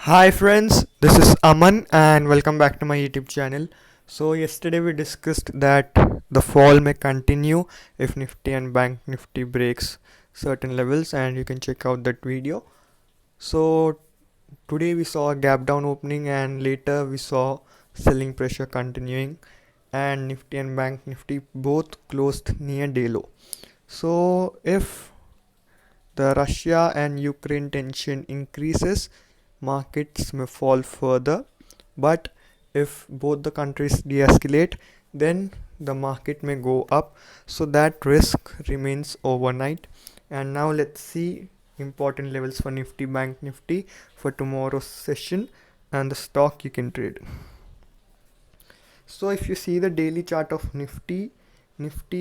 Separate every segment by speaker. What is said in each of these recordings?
Speaker 1: Hi friends, this is Aman and welcome back to my YouTube channel. So yesterday we discussed that the fall may continue if Nifty and Bank Nifty breaks certain levels, and you can check out that video. So today we saw a gap down opening and later we saw selling pressure continuing, and Nifty and Bank Nifty both closed near day low. So if the Russia and Ukraine tension increases, markets may fall further. But if both the countries de-escalate, then the market may go up. So that risk remains overnight. And now let's see important levels for Nifty, Bank Nifty for tomorrow's session and the stock you can trade. So if you see the daily chart of Nifty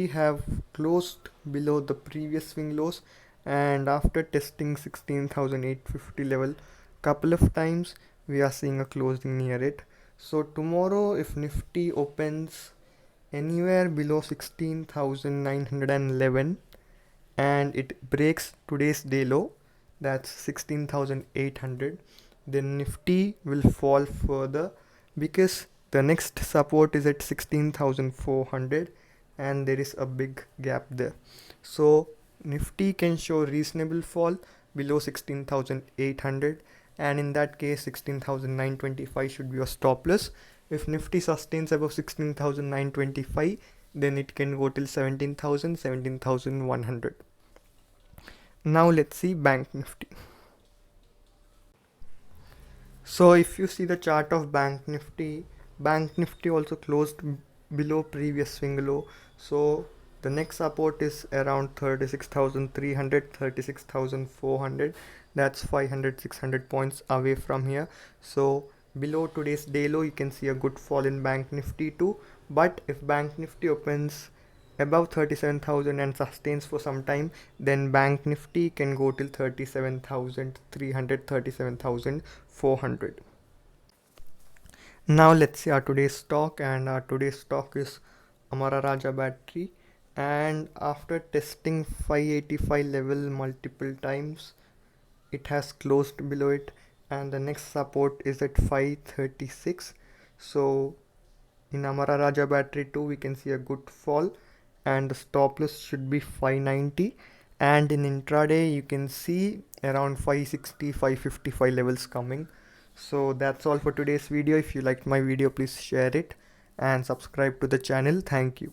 Speaker 1: have closed below the previous swing lows, and after testing 16,850 level couple of times, we are seeing a closing near it. So tomorrow if Nifty opens anywhere below 16,911 and it breaks today's day low, that's 16,800, then Nifty will fall further because the next support is at 16,400 and there is a big gap there. So Nifty can show reasonable fall below 16,800, and in that case 16,925 should be your stop loss. If Nifty sustains above 16,925, then it can go till 17,000, 17,100. Now let's see Bank Nifty. So if you see the chart of Bank Nifty also closed below previous swing low. So the next support is around 36,300, 36,400. That's 500, 600 points away from here. So below today's day low, you can see a good fall in Bank Nifty too. But if Bank Nifty opens above 37,000 and sustains for some time, then Bank Nifty can go till 37,300, 37,400. Now let's see our today's stock, and our today's stock is Amara battery, and after testing 585 level multiple times, it has closed below it, and the next support is at 536. So in Amara battery 2 we can see a good fall, and the stop loss should be 590, and in intraday you can see around 560, 555 levels coming. So that's all for today's video. If you liked my video, please share it and subscribe to the channel. Thank you.